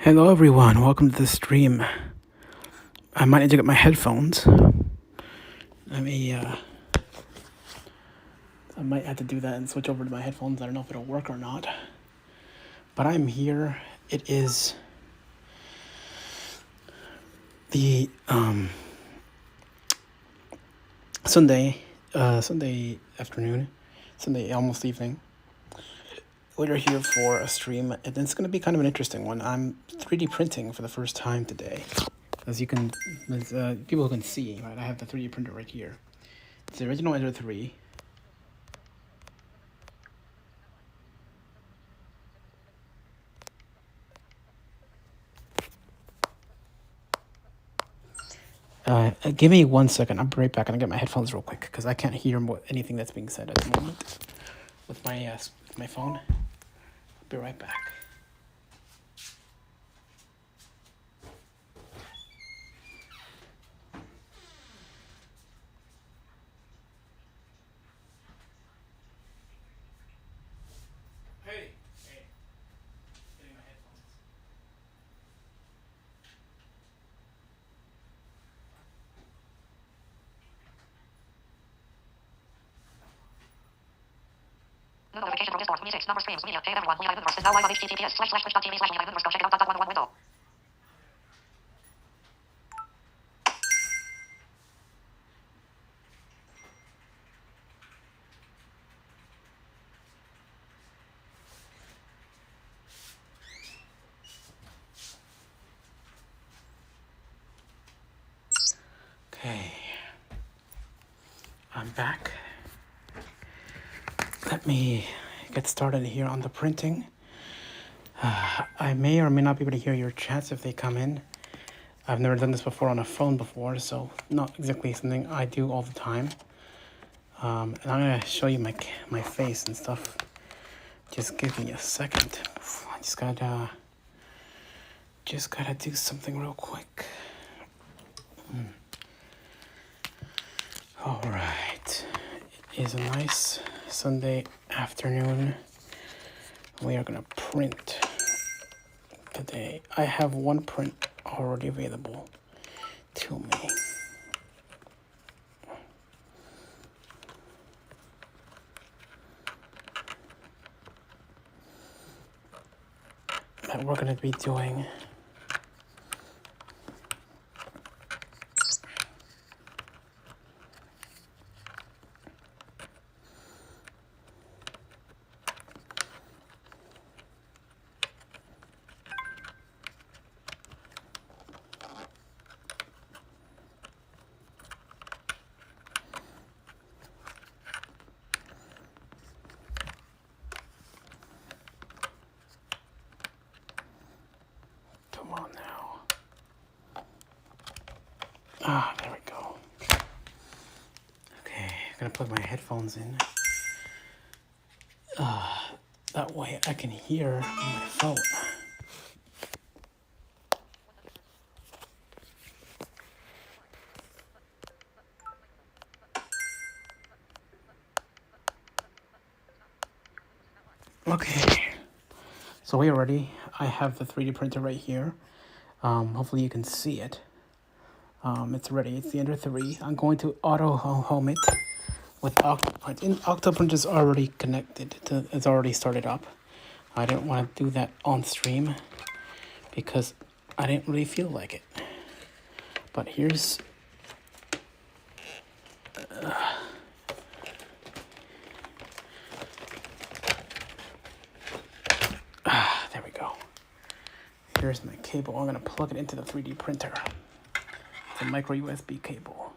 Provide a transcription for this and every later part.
Hello everyone, welcome to the stream. I might need to get my headphones. Let me, I might have to do that and switch over to my headphones. I don't know if it'll work or not. But I'm here. It is the, Sunday afternoon, Sunday almost evening. We're here for a stream, and it's going to be kind of an interesting one. I'm 3D printing for the first time today. As people can see, right, I have the 3D printer right here. It's the original Ender 3. Give me 1 second. I'll be right back. I'm gonna get my headphones real quick because I can't hear anything that's being said at the moment with my phone. I'll be right back. Hey, getting my headphones. No notification from Discord. Music, number streams, media. Hey everyone, we are Universe. Is now live on https://twitch.tv/Universe. Go check it out. .11 window. Okay, I'm back. Let me get started here on the printing. I may or may not be able to hear your chats if they come in. I've never done this before on a phone before, so not exactly something I do all the time. And I'm gonna show you my face and stuff. Just give me a second. I just gotta do something real quick. All right, it is a nice Sunday afternoon. We are gonna print today. I have one print already available to me. That we're gonna be doing. Come on now. There we go. Okay, I'm gonna plug my headphones in. That way I can hear my phone. Okay, so we are ready. I have the 3D printer right here. Hopefully you can see it. It's ready. It's the Ender 3. I'm going to auto home it with Octoprint. Octoprint is already connected. It's already started up. I didn't want to do that on stream because I didn't really feel like it. But here's... there we go. Here's my cable. I'm going to plug it into the 3D printer. It's a micro USB cable.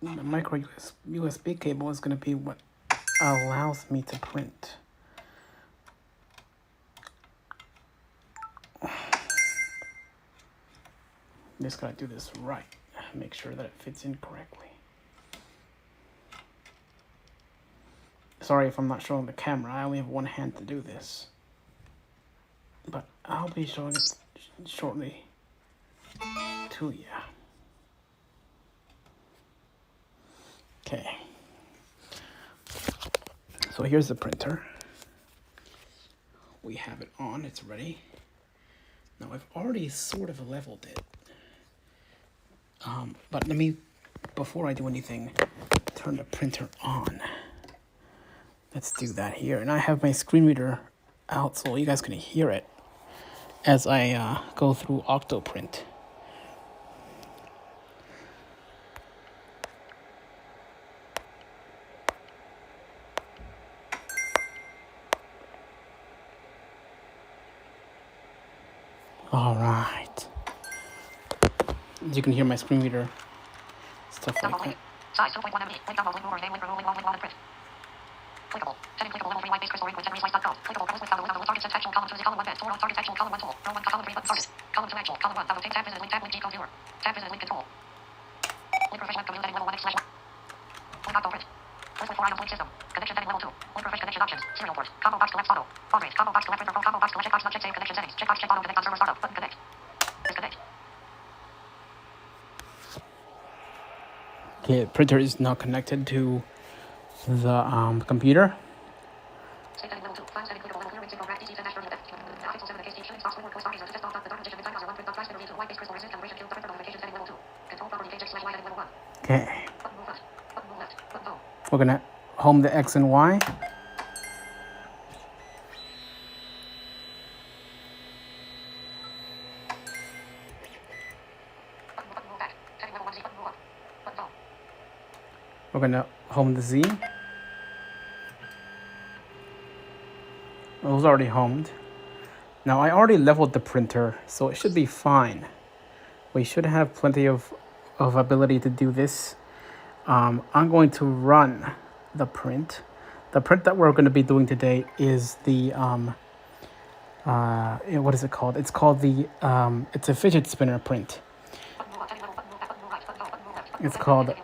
The micro USB cable is going to be what allows me to print. Just gotta do this right. Make sure that it fits in correctly. Sorry if I'm not showing the camera. I only have one hand to do this. But I'll be showing it shortly to you. Okay. So here's the printer. We have it on, it's ready. Now I've already sort of leveled it. But let me, before I do anything, turn the printer on. Let's do that here. And I have my screen reader out so you guys can hear it as I go through Octoprint. All right. As you can hear my screen reader, stuff like that. Size 2.1 MB. Link download, link ruler, name, link ruler, link one, print. Clickable. Heading clickable level 3 white base crystal ring with slice.com. Clickable purpose with download target set actual column 2 column 1 bed. Store on target actual column 1 tool. Row 1 column 3 button target. Column 2 actual. Column 1 download tab visit link tab link G code viewer. Tab visit link control. Link refresh web community level 1 x/1. Link auto print. List with 4 items link system. Connection setting level 2. Link refresh connection options. Serial port. Combo box collect photo. Pause rate. Combo box collect printer pro. Combo box collect checkbox not check save connection settings. Checkbox check auto connect on server startup. Button connect. Disconnect. Okay, printer is now connected to the computer. Okay. We're gonna home the X and Y. We're gonna home the Z. It was already homed. Now I already leveled the printer, so it should be fine. We should have plenty of ability to do this. I'm going to run the print. The print that we're going to be doing today is the what is it called? It's called the it's a fidget spinner print. It's called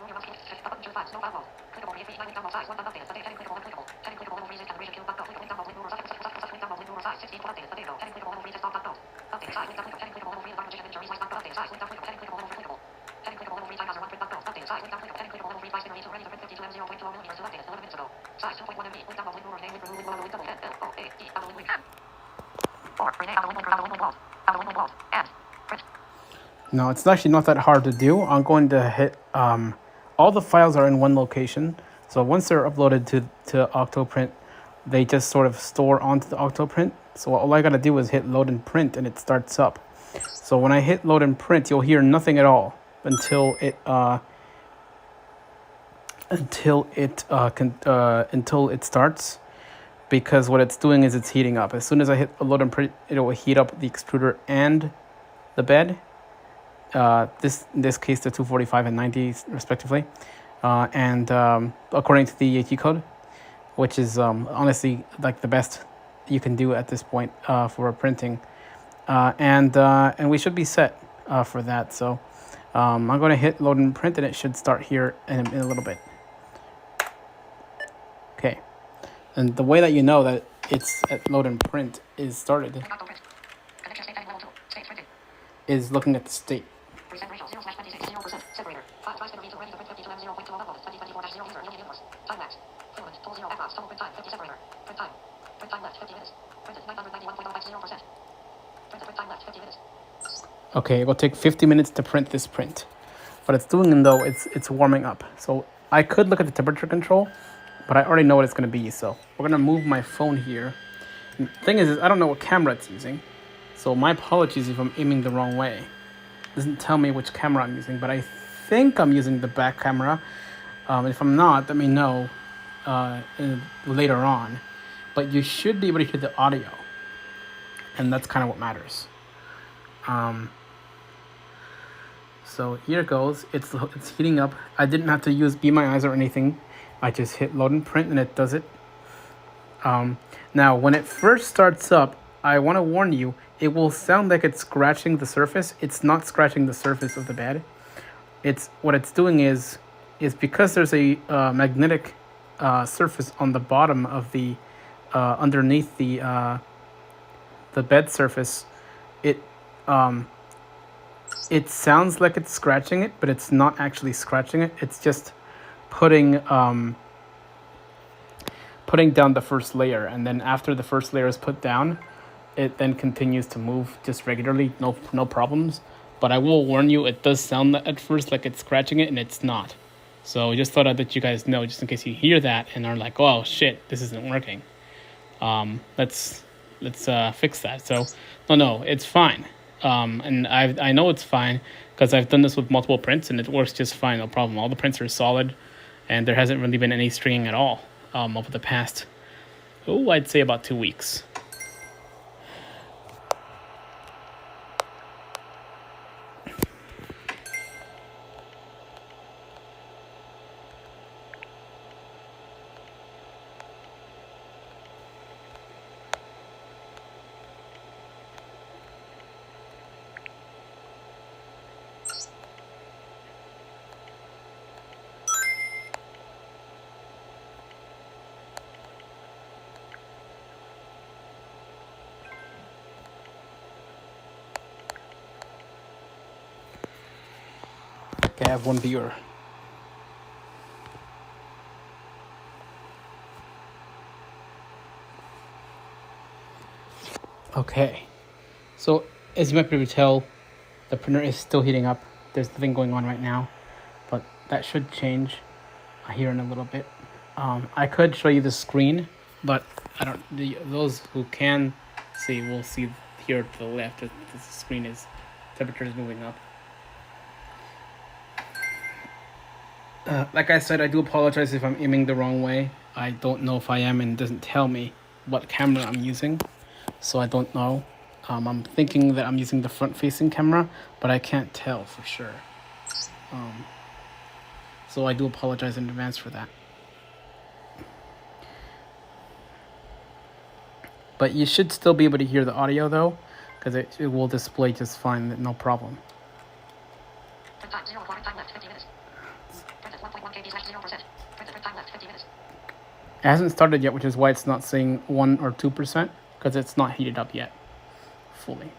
No, it's actually not that hard to do. I'm going to hit, all the files are in one location. So once they're uploaded to Octoprint, they just sort of store onto the Octoprint. So all I got to do is hit load and print and it starts up. So when I hit load and print, you'll hear nothing at all until it starts, because what it's doing is it's heating up. As soon as I hit load and print, it will heat up the extruder and the bed. In this case, the 245 and 90 respectively, and according to the AT code, which is honestly like the best you can do at this point for printing, and we should be set for that. So I'm going to hit load and print, and it should start here in a little bit. Okay, and the way that you know that it's at load and print is started is looking at the state. Okay, it will take 50 minutes to print this print. What it's doing though, it's warming up. So I could look at the temperature control, but I already know what it's going to be. So we're going to move my phone here. And the thing is I don't know what camera it's using. So my apologies if I'm aiming the wrong way. It doesn't tell me which camera I'm using, but I think I'm using the back camera. If I'm not, let me know later on. But you should be able to hear the audio. And that's kind of what matters. So here it goes. It's heating up. I didn't have to use Be My Eyes or anything. I just hit load and print and it does it. Now, when it first starts up, I want to warn you, it will sound like it's scratching the surface. It's not scratching the surface of the bed. What it's doing is because there's a magnetic surface on the bottom of the underneath the bed surface. It sounds like it's scratching it, but it's not actually scratching it. It's just putting putting down the first layer, and then after the first layer is put down, it then continues to move just regularly, no problems. But I will warn you, it does sound at first like it's scratching it, and it's not. So just thought I'd let you guys know, just in case you hear that and are like, oh shit, this isn't working. Let's fix that. So no, it's fine. And I know it's fine because I've done this with multiple prints and it works just fine, no problem. All the prints are solid, and there hasn't really been any stringing at all over the past, I'd say about 2 weeks. Okay, I have one viewer. Okay, so as you might be able to tell, the printer is still heating up. There's nothing going on right now, but that should change here in a little bit. I could show you the screen, but I don't. Those who can see will see here to the left that the screen is temperature is moving up. Like I said, I do apologize if I'm aiming the wrong way. I don't know if I am, and it doesn't tell me what camera I'm using, so I don't know. I'm thinking that I'm using the front-facing camera, but I can't tell for sure. So I do apologize in advance for that. But you should still be able to hear the audio though, because it will display just fine, no problem. Print time 0 print time left 50 minutes. Printed 1.1 KB slash 0%. Printed print time left 50 minutes. It hasn't started yet, which is why it's not saying 1 or 2%, because it's not heated up yet fully.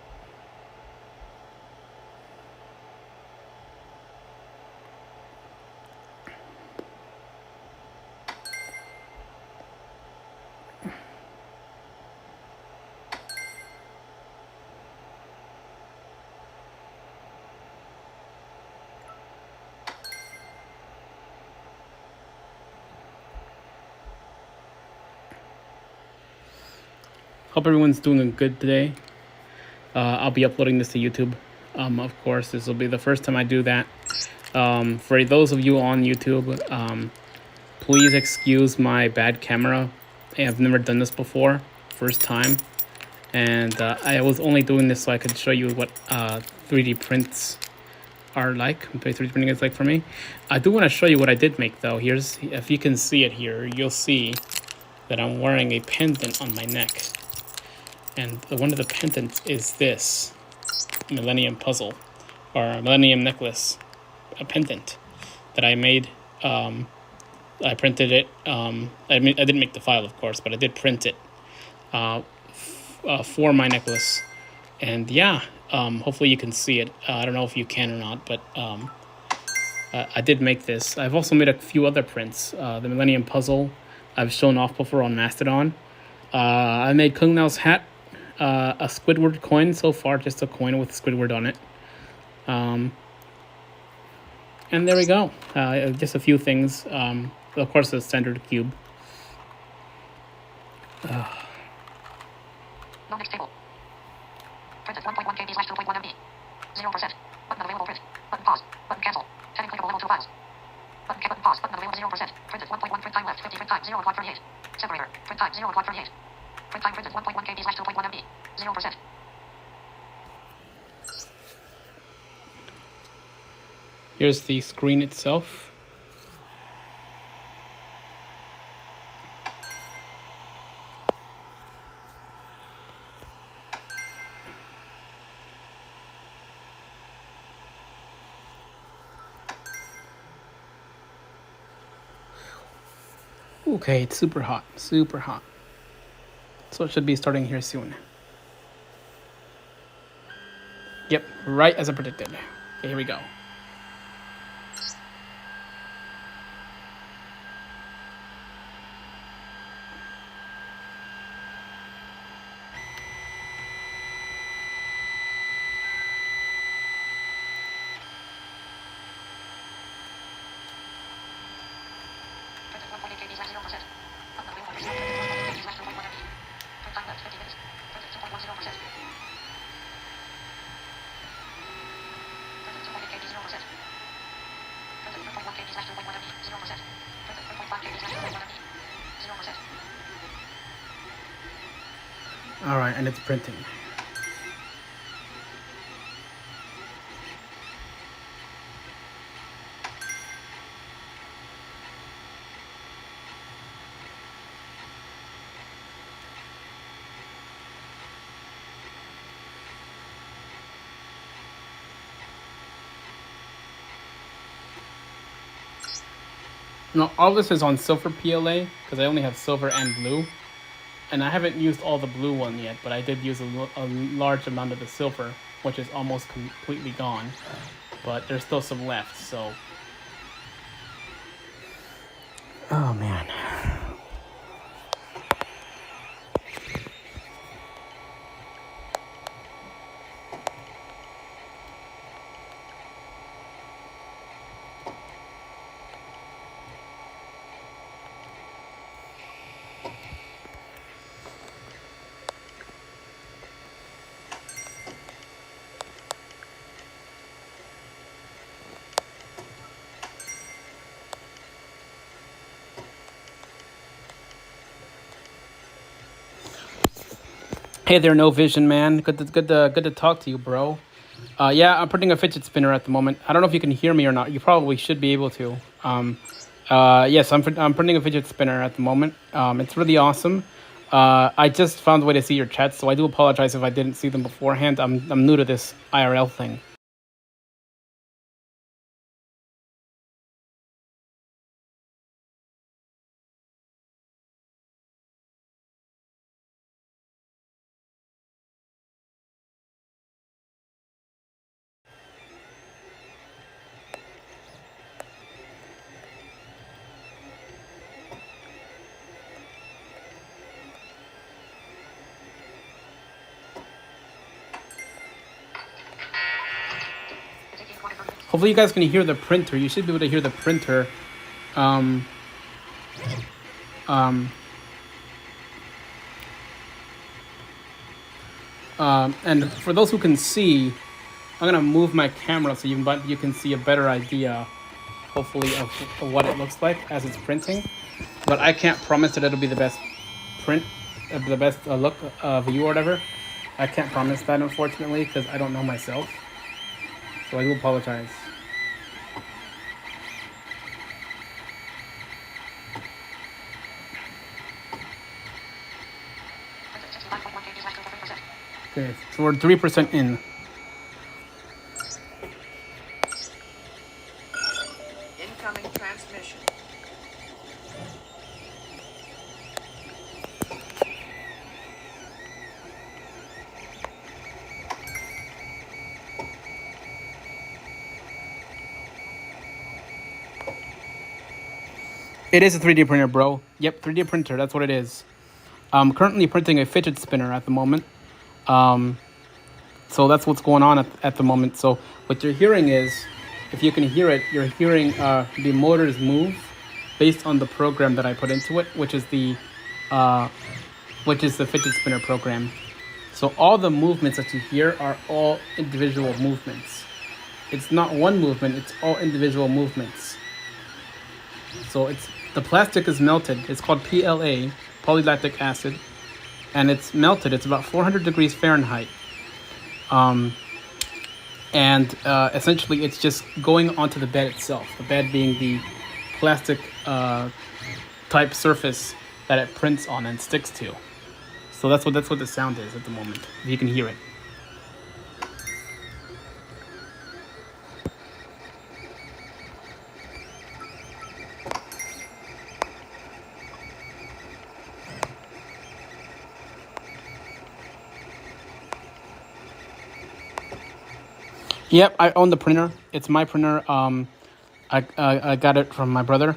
Hope everyone's doing good today. I'll be uploading this to YouTube. Of course, this will be the first time I do that. For those of you on YouTube, please excuse my bad camera. I've never done this before, first time. And I was only doing this so I could show you what 3D prints are like, what 3D printing is like for me. I do want to show you what I did make though. Here's, if you can see it here, you'll see that I'm wearing a pendant on my neck. And one of the pendants is this Millennium puzzle, or a Millennium necklace, a pendant that I made. I printed it. I didn't make the file, of course, but I did print it for my necklace. And yeah, hopefully you can see it. I don't know if you can or not, but I did make this. I've also made a few other prints. The Millennium puzzle I've shown off before on Mastodon. I made Kung Lao's hat. A Squidward coin so far, just a coin with Squidward on it. And there we go. Just a few things. Of course, the standard cube. Non-next table. Printed 1.1 KB slash 2.1 MB. 0%. Button available print. Button pause. Button cancel. Heading clickable level 2 files. Button pause. Button available 0%. Printed 1.1 print time left 50 print time 0 o'clock 38. Separator. Print time 0 o'clock 38. Print time printed 1.1 KB slash 2.1 MB. 0%. Here's the screen itself. Okay, it's super hot, super hot. So it should be starting here soon. Yep, right as I predicted. Okay, here we go. kb/0%. Button available. 0.1 kb/0.1 MB. Print time left 50 minutes. Print at 2.10%. Print at 2.8 kb 0%. Print at 3.1 kb/2.1 MB 0%. Print at 3.5 kb/2.1 MB 0%. All right, and it's printing. No, all this is on silver PLA because I only have silver and blue, and I haven't used all the blue one yet, but I did use a large amount of the silver, which is almost completely gone, but there's still some left. So, oh man. Hey there, No Vision man. Good to talk to you, bro. Yeah, I'm printing a fidget spinner at the moment. I don't know if you can hear me or not. You probably should be able to. Yes, I'm printing a fidget spinner at the moment. It's really awesome. I just found a way to see your chats, so I do apologize if I didn't see them beforehand. I'm new to this IRL thing. Hopefully you guys can hear the printer. You should be able to hear the printer. And for those who can see, I'm gonna move my camera so you can see a better idea, hopefully, of what it looks like as it's printing. But I can't promise that it'll be the best print, the best look view or whatever. I can't promise that, unfortunately, because I don't know myself. So I do apologize. Okay, so we're 3% in. Incoming transmission. It is a 3D printer, bro. Yep, 3D printer, that's what it is. I'm currently printing a fidget spinner at the moment. So that's what's going on at the moment. So what you're hearing is, if you can hear it, you're hearing the motors move based on the program that I put into it, which is the fidget spinner program. So all the movements that you hear are all individual movements. It's not one movement, it's all individual movements. So the plastic is melted. It's called PLA, polylactic acid, and it's melted. It's about 400 degrees Fahrenheit. Essentially it's just going onto the bed itself, the bed being the plastic type surface that it prints on and sticks to. So that's what the sound is at the moment, if you can hear it. Yep, I own the printer. It's my printer. I got it from my brother.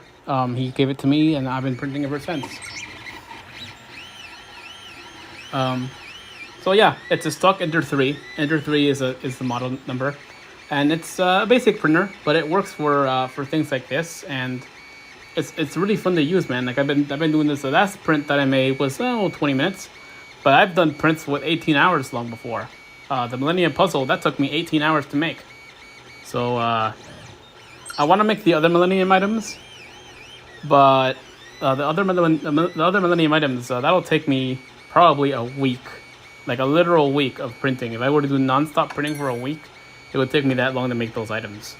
He gave it to me, and I've been printing ever since. So yeah, it's a stock Ender 3. Ender 3 is the model number, and it's a basic printer, but it works for things like this, and it's really fun to use, man. Like I've been doing this. The last print that I made was 20 minutes, but I've done prints with 18 hours long before. The Millennium Puzzle that took me 18 hours to make. So I want to make the other Millennium items, but the other Millennium items that'll take me probably a week, like a literal week of printing. If I were to do non-stop printing for a week, it would take me that long to make those items.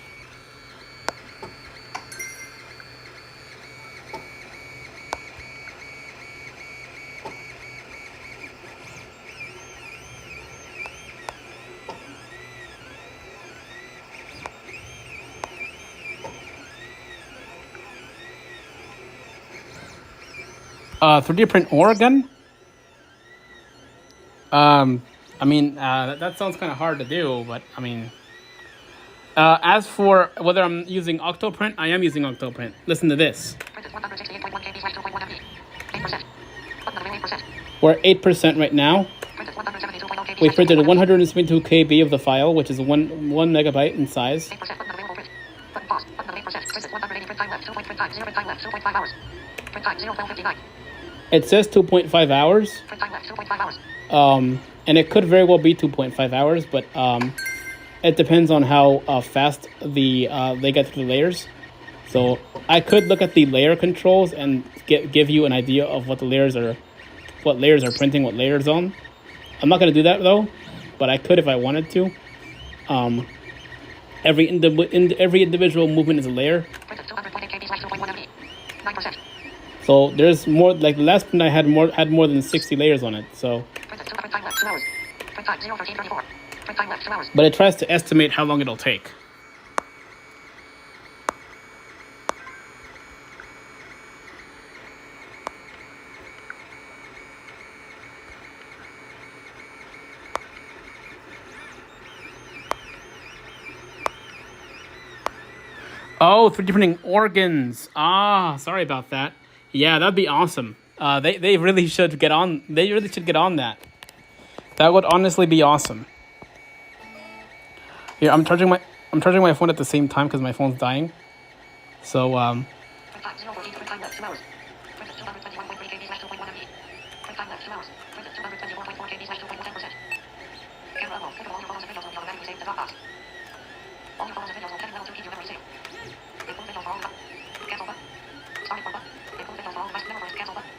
3D print Oregon. I mean, that sounds kind of hard to do, but I mean, as for whether I'm using Octoprint, I am using Octoprint. Listen to this. Print is 168.1 KB / 2.1 MB. 8%. Button of 8%. We're at 8% right now. Print is 172.0 KB. We printed 172 KB of the file, which is one megabyte in size. 8% button available print. Button pause. Button of 8%. Print is 180 print time left. 2 point print time. 0 print time left. 2.5 hours. Print time 0:12:59. It says 2.5 hours. Print time left. 2.5 hours. And it could very well be 2.5 hours, but it depends on how fast they get through the layers. So I could look at the layer controls and give you an idea of what layers are printing, what layers on. I'm not going to do that though, but I could if I wanted to. Every individual movement is a layer. Print is 200.8 KB / 2.1 MB. 9%. So there's more. Like the last print I had more than 60 layers on it. So. Print is 2 print time left. 2 hours. Print time 0:13:34. Print time left. 2 hours. But it tries to estimate how long it'll take. Oh, 3D printing organs. Ah, sorry about that. Yeah, that'd be awesome. They really should get on. They really should get on that. That would honestly be awesome. Here, I'm charging my phone at the same time because my phone's dying. So Print time 0:14. Print time left. 2 hours. Print is 221.3 KB / 2.1 MB. Print time left. 2 hours. Print is 224.4 KB / 2.10%. Camera level. Click on all your photos and videos will be automatically saved in the Dropbox. All your photos and videos will text level 2 keep your memory safe. Include videos for all devices. Cancel button. Starting from button. Include videos for all devices. Memory cancel button.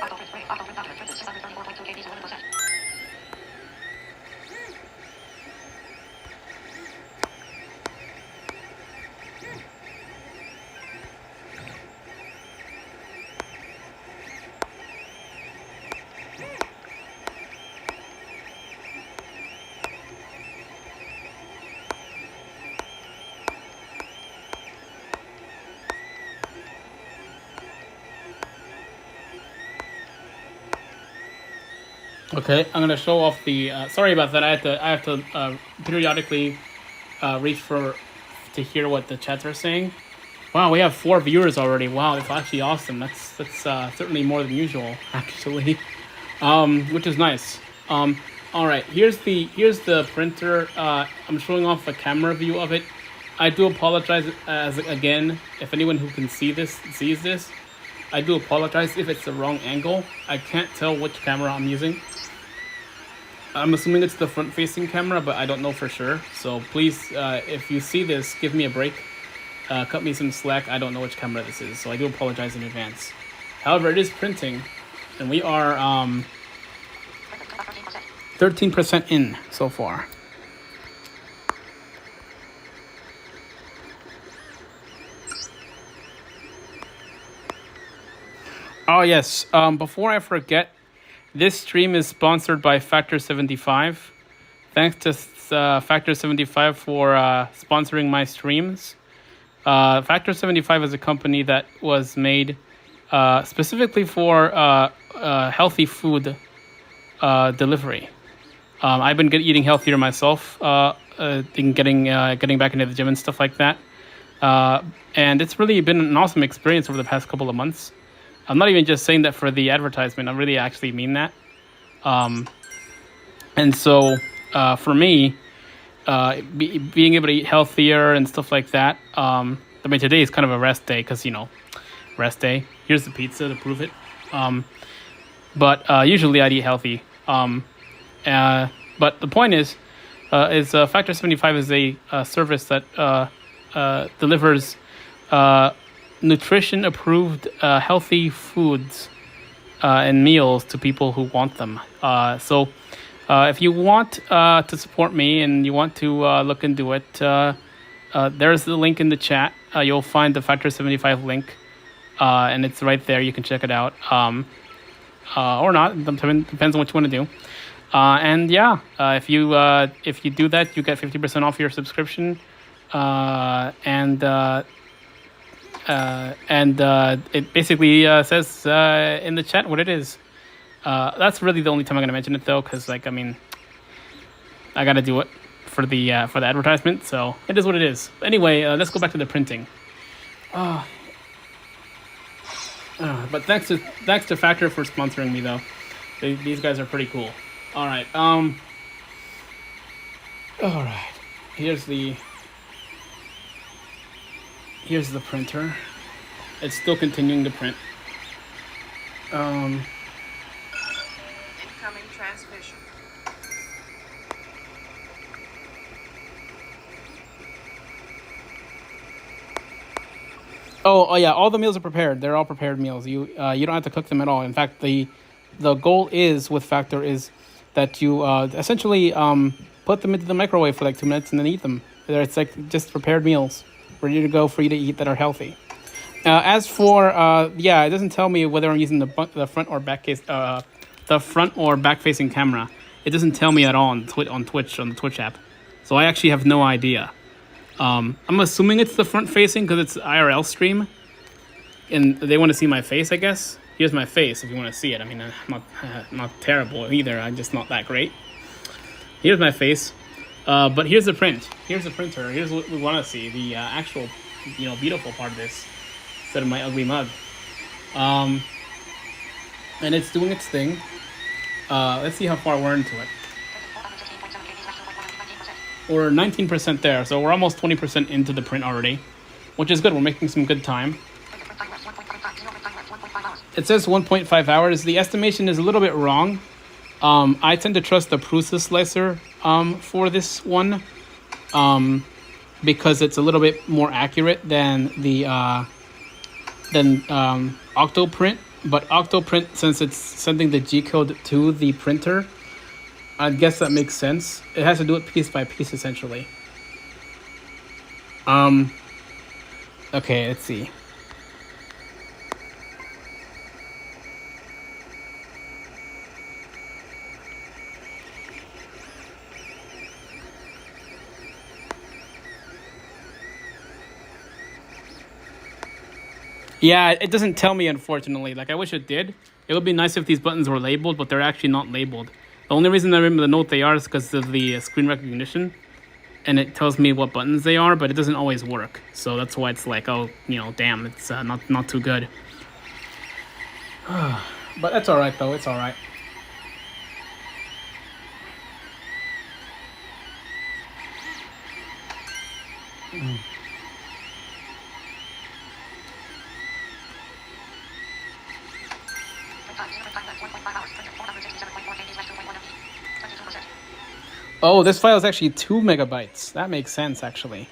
Octoprint spray. Octoprint document. Print is 634.2 KB 11%. okay, I'm gonna show off the. Sorry about that. I have to periodically reach to hear what the chats are saying. Wow, we have 4 viewers already. Wow, it's actually awesome. That's certainly more than usual, actually, which is nice. All right, here's the printer. I'm showing off a camera view of it. I do apologize again if anyone who can sees this. I do apologize if it's the wrong angle. I can't tell which camera I'm using. I'm assuming it's the front-facing camera, but I don't know for sure. So please, if you see this, give me a break. Cut me some slack. I don't know which camera this is, so I do apologize in advance. However, it is printing, and we are 13% in so far. Oh yes, before I forget, this stream is sponsored by Factor 75. Thanks to Factor 75 for sponsoring my streams. Factor 75 is a company that was made specifically for healthy food delivery. I've been eating healthier myself, getting back into the gym and stuff like that. And it's really been an awesome experience over the past couple of months. I'm not even just saying that for the advertisement. I really actually mean that. And so for me, being able to eat healthier and stuff like that, I mean, today is kind of a rest day because, rest day. Here's the pizza to prove it. But usually I'd eat healthy. But the point is Factor 75 is a service that delivers nutrition approved healthy foods and meals to people who want them. So if you want to support me and you want to look into it, there's the link in the chat. You'll find the Factor 75 link, and it's right there. You can check it out, or not. Depends on what you want to do. And yeah, if you do that, you get 50% off your subscription, and it basically says in the chat what it is. That's really the only time I'm gonna mention it though, because I gotta do it for the advertisement. So it is what it is. Anyway, let's go back to the printing. But thanks to Factor for sponsoring me though. These guys are pretty cool. All right. All right. Here's the printer. It's still continuing to print. Incoming transmission. Oh yeah, all the meals are prepared. They're all prepared meals. You don't have to cook them at all. In fact, the goal is with Factor is that you essentially put them into the microwave for like 2 minutes and then eat them. It's like just prepared meals ready to go for you to eat that are healthy. As for it doesn't tell me whether I'm using the front or back facing camera. It doesn't tell me at all on Twitch on the Twitch app. So I actually have no idea. I'm assuming it's the front facing because it's IRL stream, and they want to see my face, I guess. Here's my face if you want to see it. I mean, I'm not terrible either. I'm just not that great. Here's my face. But here's the print. Here's the printer. Here's what we want to see. The actual, beautiful part of this instead of my ugly mug. And it's doing its thing. Let's see how far we're into it. We're 19% there, so we're almost 20% into the print already, which is good. We're making some good time. It says 1.5 hours. The estimation is a little bit wrong. I tend to trust the Prusa slicer for this one because it's a little bit more accurate than the Octoprint. But Octoprint, since it's sending the G-code to the printer, I guess that makes sense. It has to do it piece by piece, essentially. Okay, let's see. Yeah, it doesn't tell me, unfortunately. Like, I wish it did. It would be nice if these buttons were labeled, but they're actually not labeled. The only reason I remember the note they are is because of the screen recognition. And it tells me what buttons they are, but it doesn't always work. So that's why it's like, oh, damn, it's not too good. But that's alright, though. It's alright. Oh, this file is actually 2 megabytes. That makes sense, actually.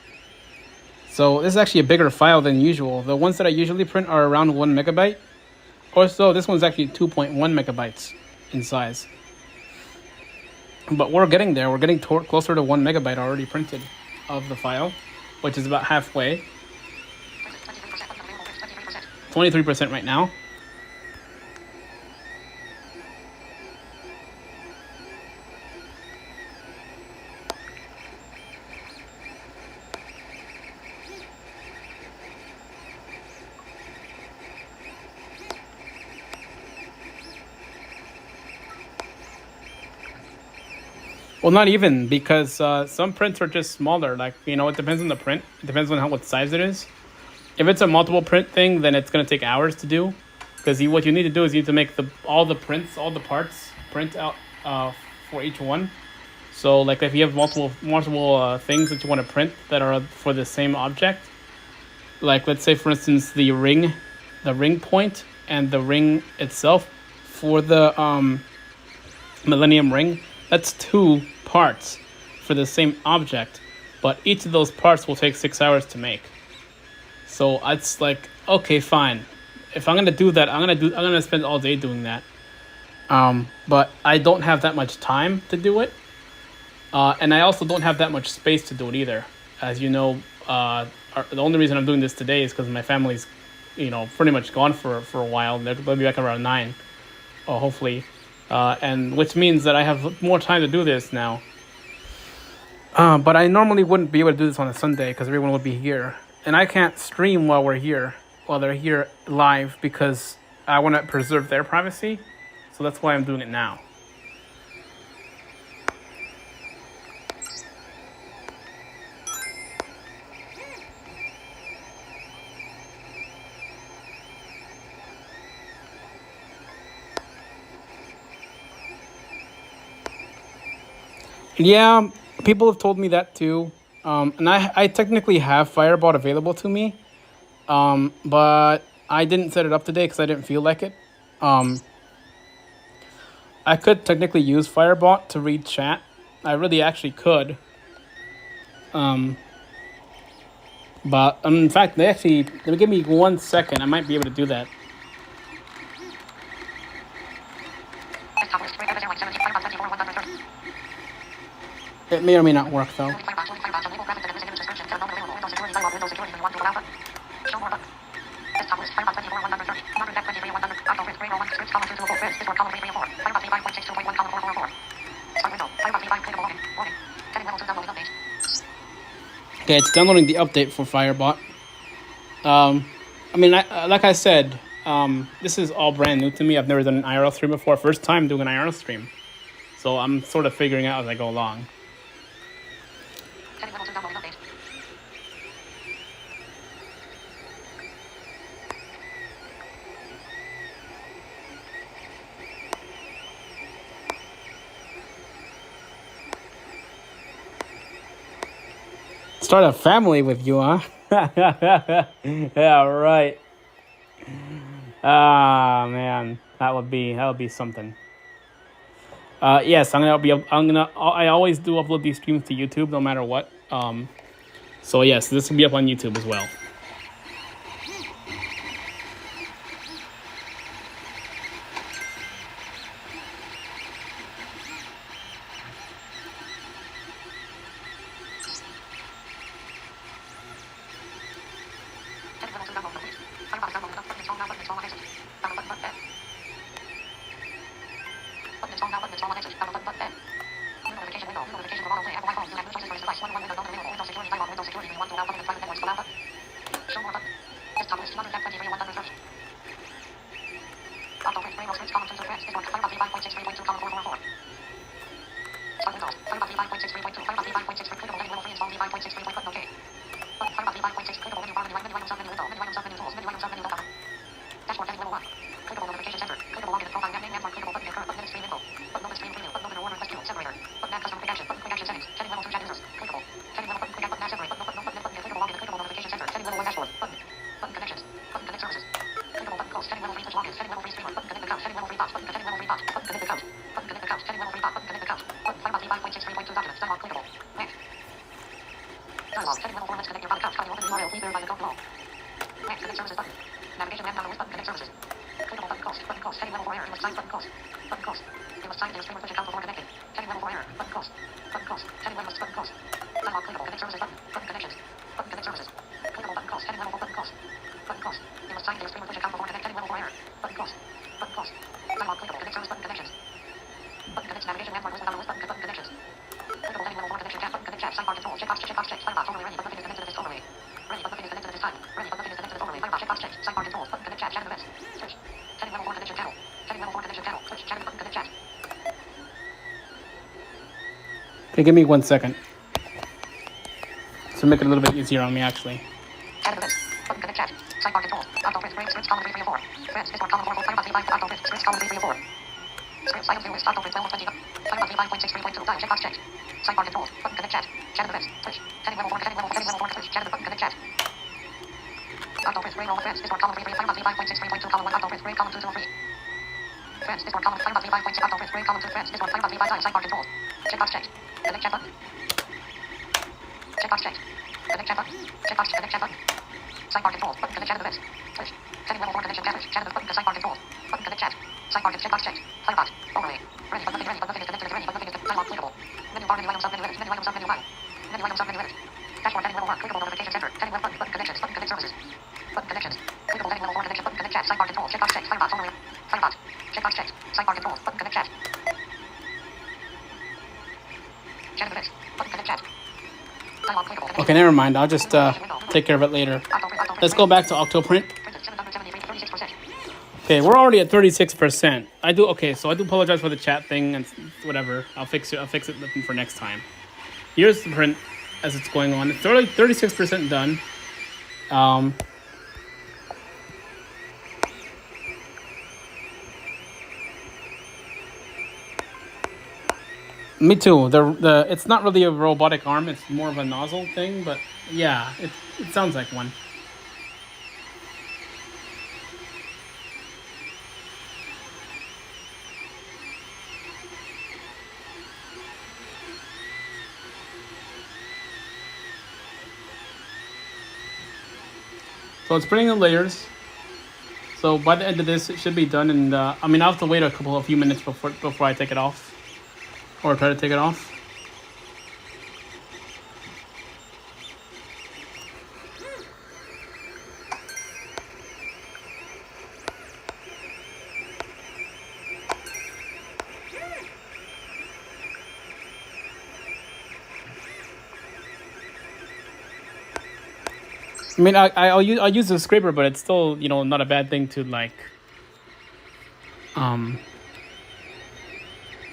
So this is actually a bigger file than usual. The ones that I usually print are around 1 megabyte. Or so, this one's actually 2.1 megabytes in size. But we're getting there. We're getting closer to 1 megabyte already printed of the file, which is about halfway. 23% right now. Well, not even, because some prints are just smaller. Like, it depends on the print. It depends on what size it is. If it's a multiple print thing, then it's going to take hours to do. Because what you need to do is you need to make all the parts print out for each one. So, like, if you have multiple things that you want to print that are for the same object, like let's say for instance the ring point and the ring itself for the Millennium Ring, that's 2 parts for the same object, but each of those parts will take 6 hours to make. So it's like, okay, fine. If I'm gonna do that, I'm gonna spend all day doing that. But I don't have that much time to do it, and I also don't have that much space to do it either. As you know, the only reason I'm doing this today is because my family's, pretty much gone for a while. They'll be back around 9, hopefully, and which means that I have more time to do this now. But I normally wouldn't be able to do this on a Sunday because everyone would be here, and I can't stream while they're here live because I want to preserve their privacy. So that's why I'm doing it now. Yeah, people have told me that too. And I technically have Firebot available to me. But I didn't set it up today because I didn't feel like it. I could technically use Firebot to read chat. I really actually could. But in fact, let me give me 1 second. I might be able to do that. It may or may not work though. Okay, it's downloading the update for Firebot. Like I said, this is all brand new to me. I've never done an IRL stream before. First time doing an IRL stream. So I'm sort of figuring out as I go along. Start a family with you, huh? Yeah, right. Ah, man, that would be something. Yes, I always do upload these streams to YouTube no matter what. So yes, this will be up on YouTube as well. Okay, give me 1 second. To make it a little bit easier on me, actually. Octo print. Gray roll of friends. Discord column 3. Firebot V5.6 3.2 column 1. Octo print. Gray column 203. Friends. Discord column. Firebot V5.6. Octo print. Gray column 2. Friends. Discord. Firebot V5 times. Sidebar control. Checkbox checked. Connect chat button. Checkbox checked. Connect chat button. Checkbox. Connect chat button. Sidebar control. Button. Connect chat events. Switch. Setting level 4 connection. Cabbage. Chat button. Sidebar control. Button. Connect chat. Sidebar. Checkbox checked. Firebot. Overlay. Ready. But nothing. Ready. But nothing is connected. Ready. But nothing is dialog clickable. Menu bar. Menu item sub. Menu edit. Menu item sub. Menu file. Menu item sub. Menu edit. Dashboard. Heading level 1. Clickable notification center. Heading web button. Button connections. Button connect services. Button connections. Clickable heading level 4 connection. Button connect chat. Sidebar control. Checkbox checked. Firebot. Overlay. Firebot. Checkbox checked. Sidebar control. Button connect chat. Chat events. Button connect chat. Dialog clickable. Okay, never mind. I'll just take care of it later. Let's go back to Octoprint. Printed 773. 36%. Okay, we're already at 36%. I do apologize for the chat thing and whatever. I'll fix it for next time. Here's the print as it's going on. It's already 36% done. Me too. The it's not really a robotic arm. It's more of a nozzle thing, but yeah, it sounds like one. So it's printing the layers. So by the end of this, it should be done. And I mean, I'll have to wait a few minutes before I take it off, or try to take it off. I mean, I'll use the scraper, but it's still, not a bad thing to like,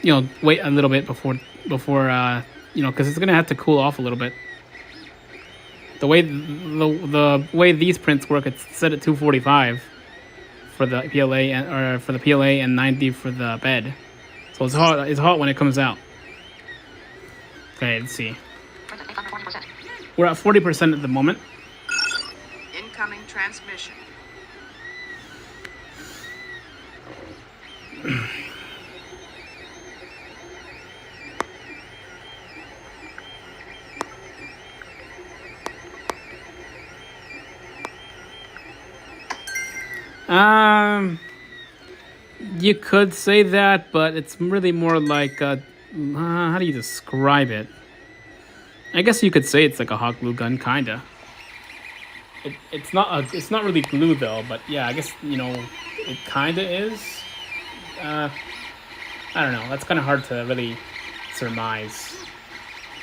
wait a little bit before, because it's gonna have to cool off a little bit. The way these prints work, it's set at 245 for the PLA and 90 for the bed. So it's hot. It's hot when it comes out. Okay, let's see. Printed 840%. We're at 40% at the moment. Incoming transmission. You could say that, but it's really more like how do you describe it? I guess you could say it's like a hot glue gun, kinda. It's not really glue though, but yeah, I guess it kinda is. I don't know. That's kind of hard to really surmise.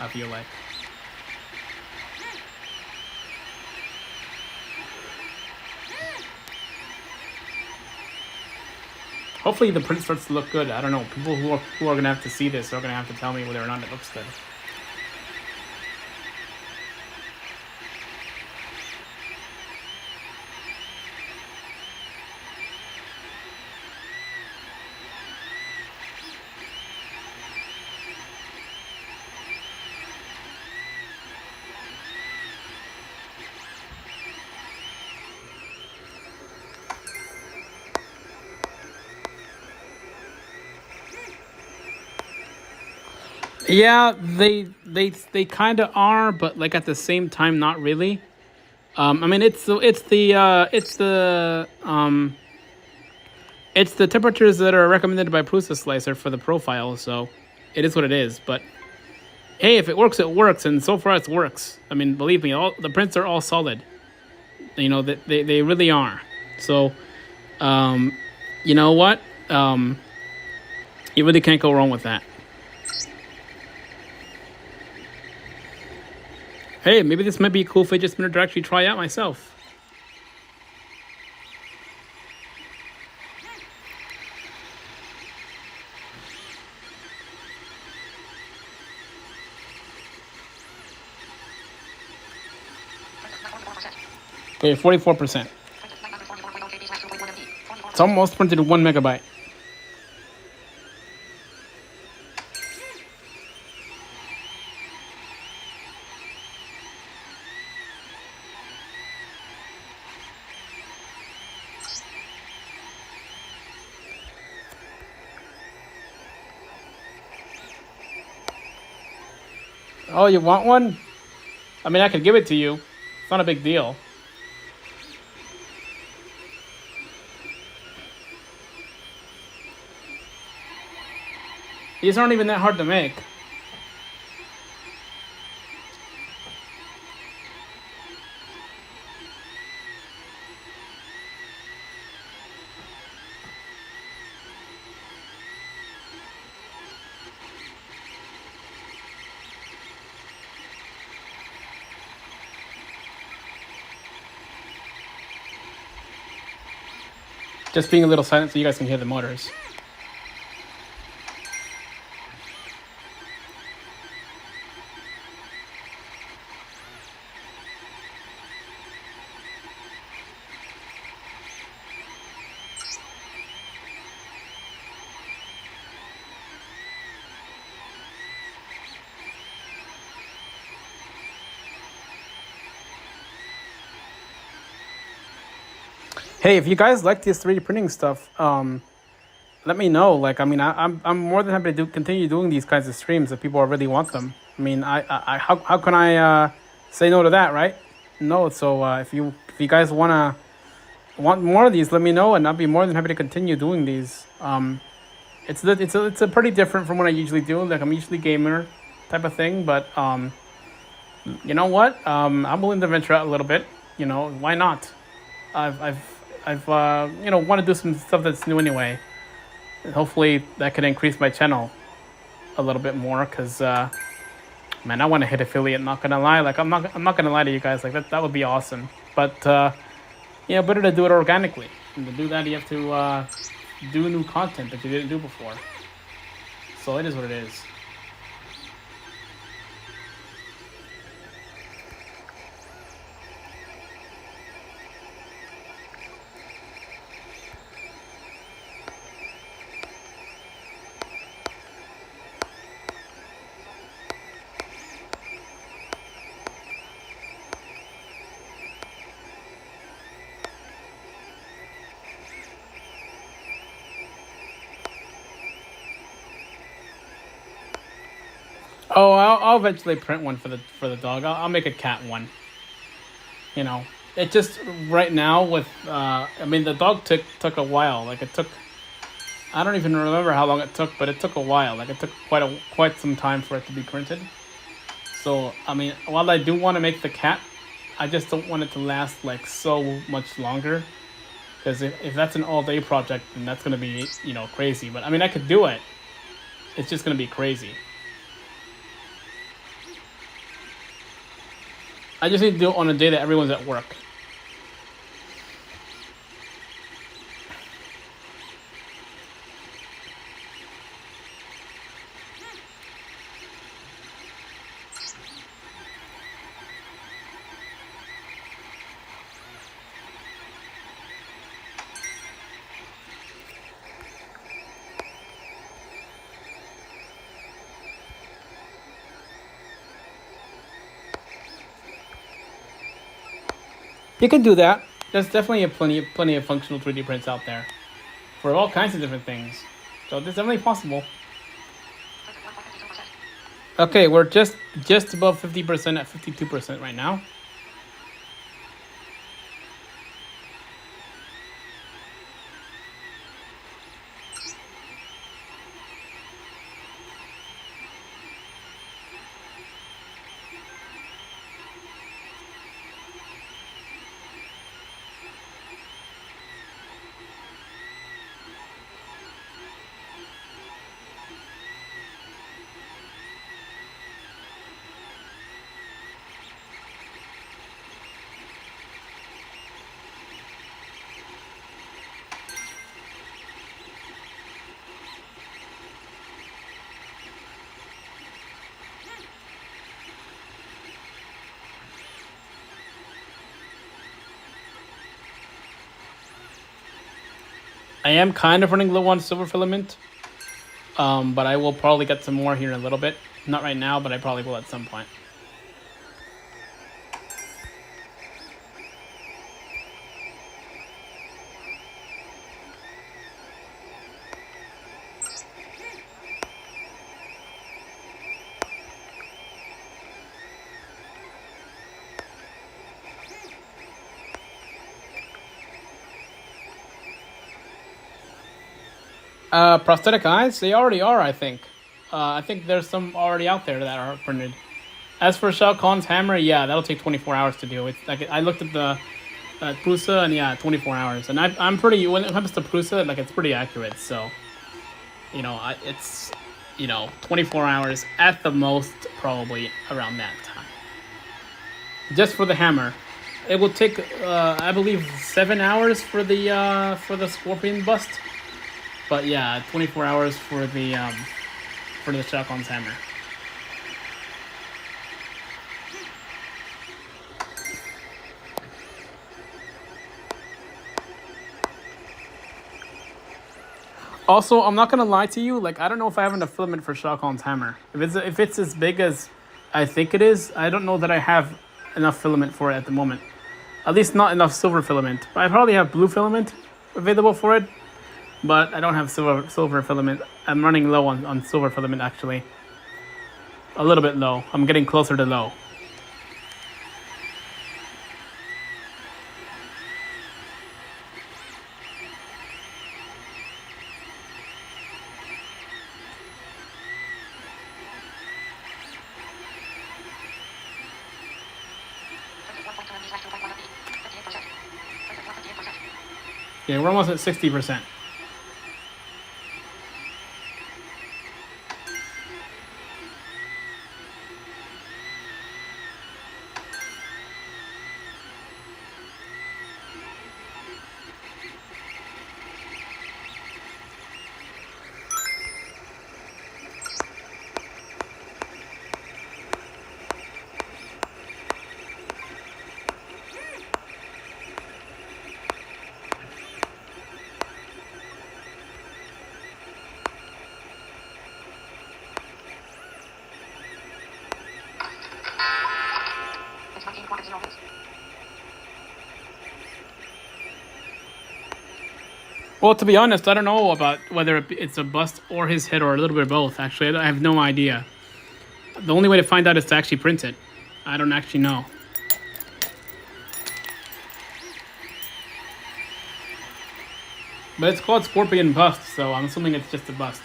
I feel like. Hopefully the print starts to look good. I don't know. People who are gonna have to see this are gonna have to tell me whether or not it looks good. Yeah, they kind of are, but like at the same time, not really. I mean, it's the temperatures that are recommended by Prusa Slicer for the profile, so it is what it is. But hey, if it works, it works, and so far it works. I mean, believe me, all the prints are all solid. They really are. So, you know what? You really can't go wrong with that. Hey, maybe this might be a cool fidget spinner to actually try out myself. Okay, 44%. It's almost printed 1 megabyte. Oh, you want one? I mean, I could give it to you. It's not a big deal. These aren't even that hard to make. Just being a little silent so you guys can hear the motors. Hey, if you guys like this 3D printing stuff, let me know. Like, I mean, I'm more than happy to continue doing these kinds of streams if people really want them. I mean, how can I say no to that, right? No. So if you guys want more of these, let me know, and I'll be more than happy to continue doing these. It's a pretty different from what I usually do. Like, I'm usually gamer type of thing, but you know what? I'm willing to venture out a little bit. You know, why not? I've you know, want to do some stuff that's new anyway. And hopefully that can increase my channel a little bit more, because man, I want to hit affiliate. Not gonna lie, like I'm not gonna lie to you guys. Like that would be awesome. But yeah, better to do it organically. And to do that, you have to do new content that you didn't do before. So it is what it is. Oh, I'll eventually print one for the dog. I'll make a cat one. You know, it just right now with I mean, the dog took a while. Like, it took, I don't even remember how long it took, but it took a while. Like, it took quite some time for it to be printed. So I mean, while I do want to make the cat, I just don't want it to last like so much longer. Because if that's an all-day project, then that's gonna be, you know, crazy. But I mean, I could do it. It's just gonna be crazy. I just need to do it on a day that everyone's at work. You can do that. There's definitely plenty of functional 3D prints out there for all kinds of different things. So it's definitely possible. Okay, we're just above 50% at 52% right now. I am kind of running low on silver filament, but I will probably get some more here in a little bit. Not right now, but I probably will at some point. Prosthetic eyes, they already are, I think. I think there's some already out there that are printed. As for Shao Kahn's hammer, yeah, that'll take 24 hours to do. It's like I looked at the Prusa, and yeah, 24 hours. And I'm pretty, when it comes to Prusa, like it's pretty accurate. So, you know, it's, you know, 24 hours at the most, probably around that time. Just for the hammer, it will take, I believe, 7 hours for the Scorpion bust. But yeah, 24 hours for the Shao Kahn's hammer. Also, I'm not gonna lie to you. Like, I don't know if I have enough filament for Shao Kahn's hammer. If it's as big as I think it is, I don't know that I have enough filament for it at the moment. At least not enough silver filament. I probably have blue filament available for it, but I don't have silver filament. I'm running low on silver filament actually. A little bit low. I'm getting closer to low. Yeah, we're almost at 60%. Well, to be honest, I don't know about whether it's a bust or his head or a little bit of both. Actually, I have no idea. The only way to find out is to actually print it. I don't actually know. But it's called Scorpion Bust, so I'm assuming it's just a bust.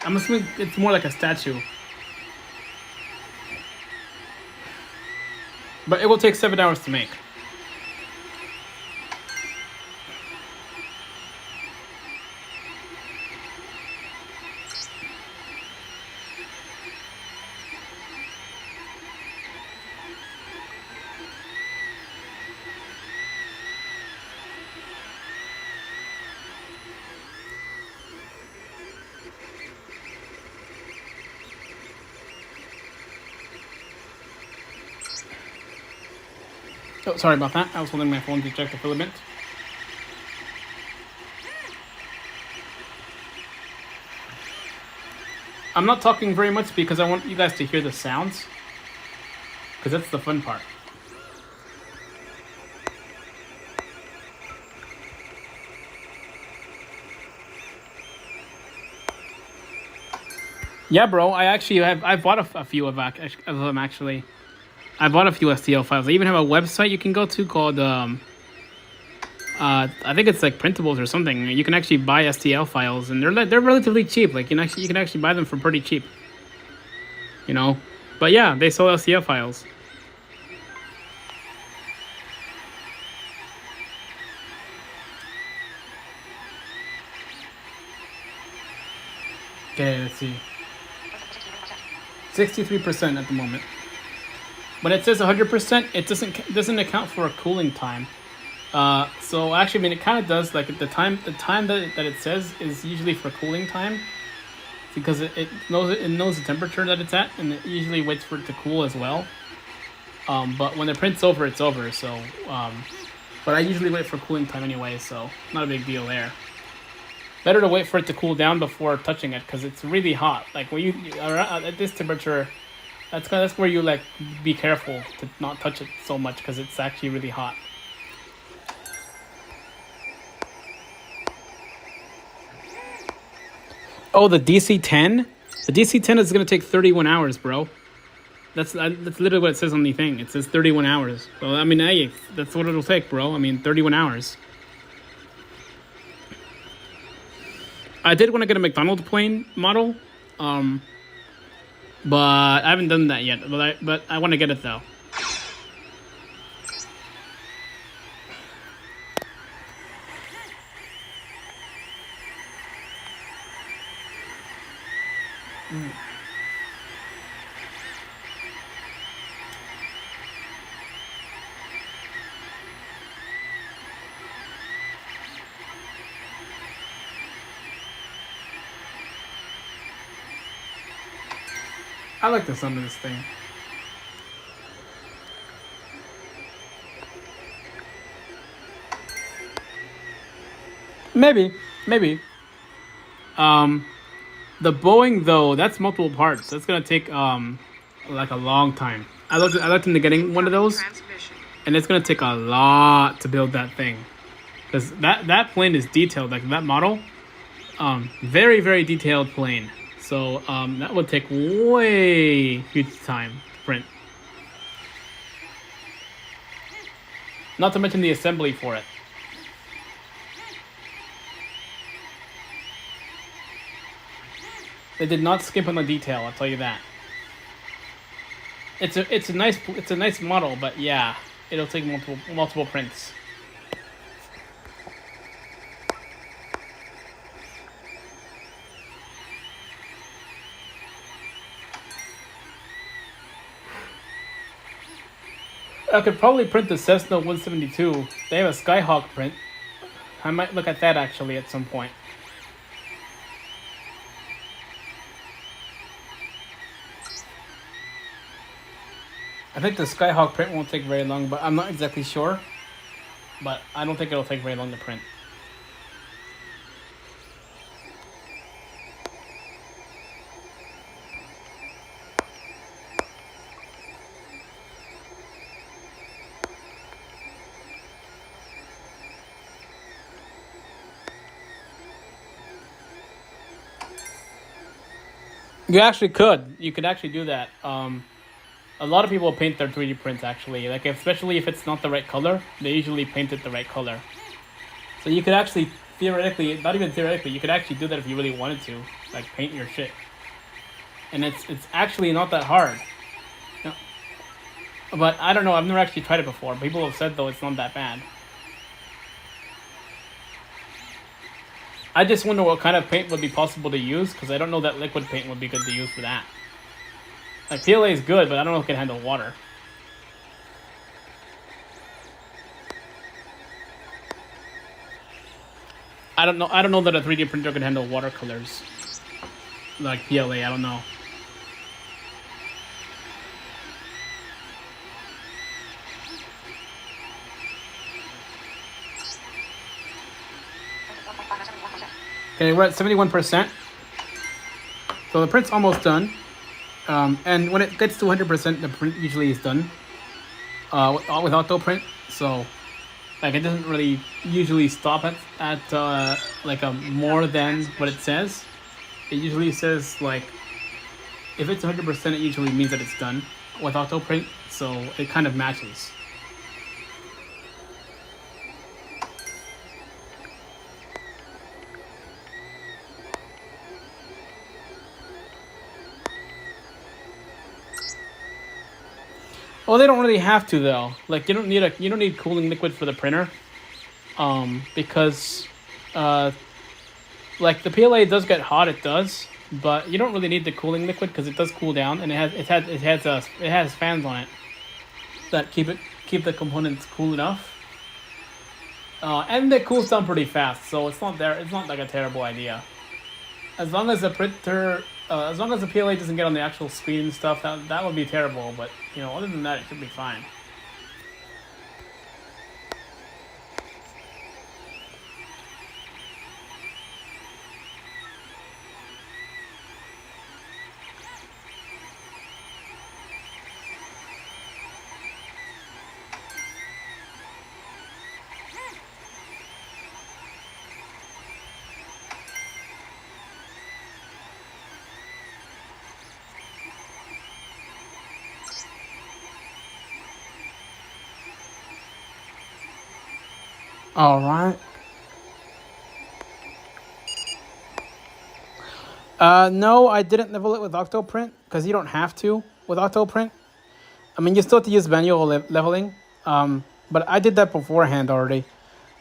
I'm assuming it's more like a statue. But it will take 7 hours to make. Oh, sorry about that. I was holding my phone to check the filament. I'm not talking very much because I want you guys to hear the sounds. Because that's the fun part. Yeah, bro. I've bought a few of them actually. I bought a few STL files. I even have a website you can go to called I think it's like Printables or something. You can actually buy STL files, and they're relatively cheap. Like you can actually buy them for pretty cheap. You know, but yeah, they sell STL files. Okay, let's see. 63% at the moment. When it says 100%, it doesn't account for a cooling time. So actually, I mean, it kind of does. Like the time that it says is usually for cooling time, because it knows the temperature that it's at, and it usually waits for it to cool as well. But when the print's over, it's over. So, but I usually wait for cooling time anyway, so not a big deal there. Better to wait for it to cool down before touching it, because it's really hot. Like when you are at this temperature. That's where you like be careful to not touch it so much, because it's actually really hot. Oh, the DC-10? The DC-10 is gonna take 31 hours, bro. That's literally what it says on the thing. It says 31 hours. So I mean, hey, that's what it'll take, bro. I mean, 31 hours. I did want to get a McDonald's plane model, but I haven't done that yet. But I want to get it though. I like the sound of this thing. Maybe. The Boeing though, that's multiple parts. That's gonna take like a long time. I looked into getting one of those, Transmission. and it's gonna take a lot to build that thing, because that plane is detailed. Like that model, very very detailed plane. So that would take way huge time to print. Not to mention the assembly for it. They did not skimp on the detail, I'll tell you that. It's a nice model, but yeah, it'll take multiple prints. I could probably print the Cessna 172. They have a Skyhawk print. I might look at that actually at some point. I think the Skyhawk print won't take very long, but I'm not exactly sure. But I don't think it'll take very long to print. You actually could. You could actually do that. A lot of people paint their 3D prints actually. Like especially if it's not the right color, they usually paint it the right color. So you could actually theoretically, not even theoretically, you could actually do that if you really wanted to, like paint your shit. And it's actually not that hard. No. But I don't know. I've never actually tried it before. People have said though it's not that bad. I just wonder what kind of paint would be possible to use, because I don't know that liquid paint would be good to use for that. Like PLA is good, but I don't know if it can handle water. I don't know that a 3D printer can handle watercolors. Like PLA, I don't know. Okay, we're at 71%. So the print's almost done. And when it gets to 100%, the print usually is done. With auto print. So, like, it doesn't really usually stop at like a more than what it says. It usually says, like, if it's 100%, it usually means that it's done with auto print. So it kind of matches. Well, they don't really have to though. Like you don't need cooling liquid for the printer, because, like the PLA does get hot, it does, but you don't really need the cooling liquid because it does cool down, and it has fans on it that keep the components cool enough, and it cools down pretty fast, so it's not like a terrible idea. As long as the printer, as long as the PLA doesn't get on the actual screen and stuff, that would be terrible. But you know, other than that, it should be fine. All right. No, I didn't level it with Octoprint because you don't have to with Octoprint. I mean, you still have to use manual leveling, but I did that beforehand already.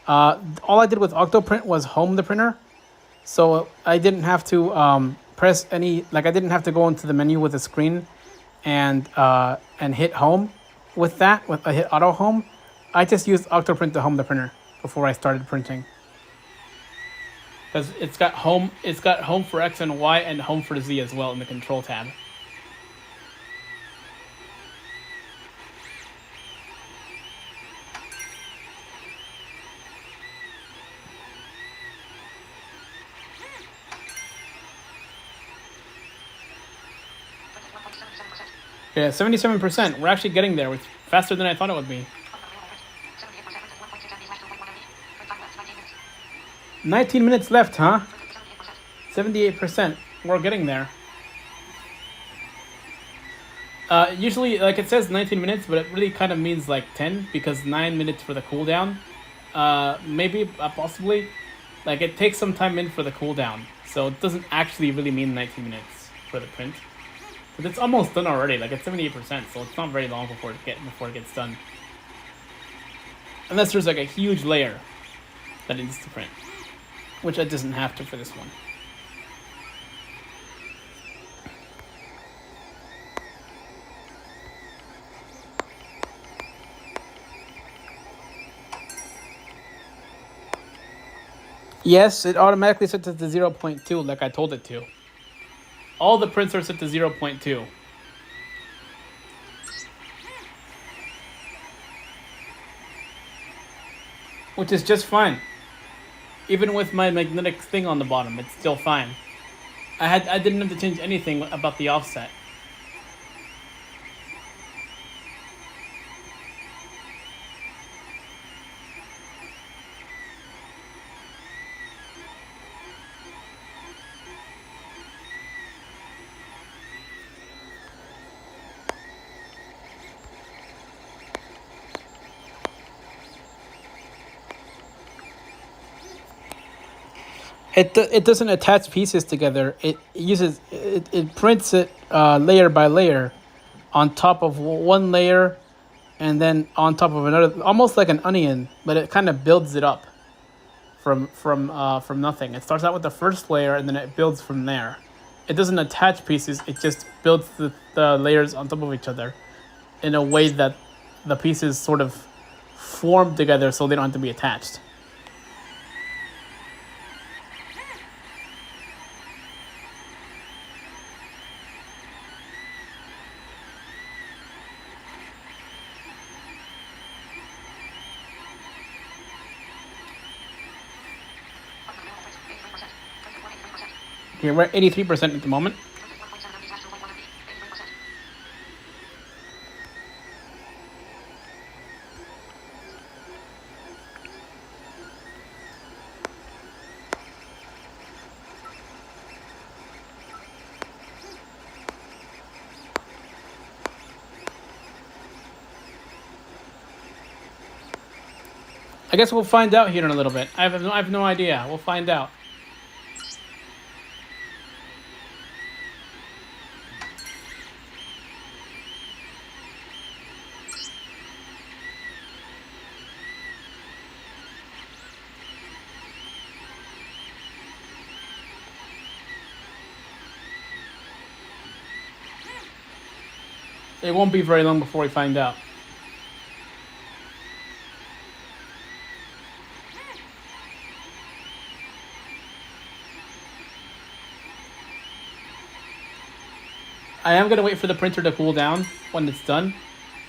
All I did with Octoprint was home the printer, so I didn't have to press any. Like I didn't have to go into the menu with the screen, and hit home. With that, with I hit auto home, I just used Octoprint to home the printer before I started printing. Because it's got home for X and Y and home for Z as well in the control tab. Yeah, 77%. We're actually getting there. It's faster than I thought it would be. 19 minutes left, huh? 78%. We're getting there. Usually, like it says 19 minutes, but it really kind of means like 10 because 9 minutes for the cooldown. Maybe, possibly. Like it takes some time in for the cooldown, so it doesn't actually really mean 19 minutes for the print. But it's almost done already. Like it's 78%, so it's not very long before it gets done. Unless there's like a huge layer that it needs to print, which it doesn't have to for this one. Yes, it automatically sets it to 0.2 like I told it to. All the prints are set to 0.2. Which is just fine. Even with my magnetic thing on the bottom, it's still fine. I didn't have to change anything about the offset. It doesn't attach pieces together. It prints it layer by layer, on top of one layer, and then on top of another, almost like an onion. But it kind of builds it up from nothing. It starts out with the first layer, and then it builds from there. It doesn't attach pieces. It just builds the layers on top of each other, in a way that the pieces sort of form together, so they don't have to be attached. Okay, we're at 83% at the moment. I guess we'll find out here in a little bit. I have no idea. We'll find out. It won't be very long before we find out. I am going to wait for the printer to cool down when it's done,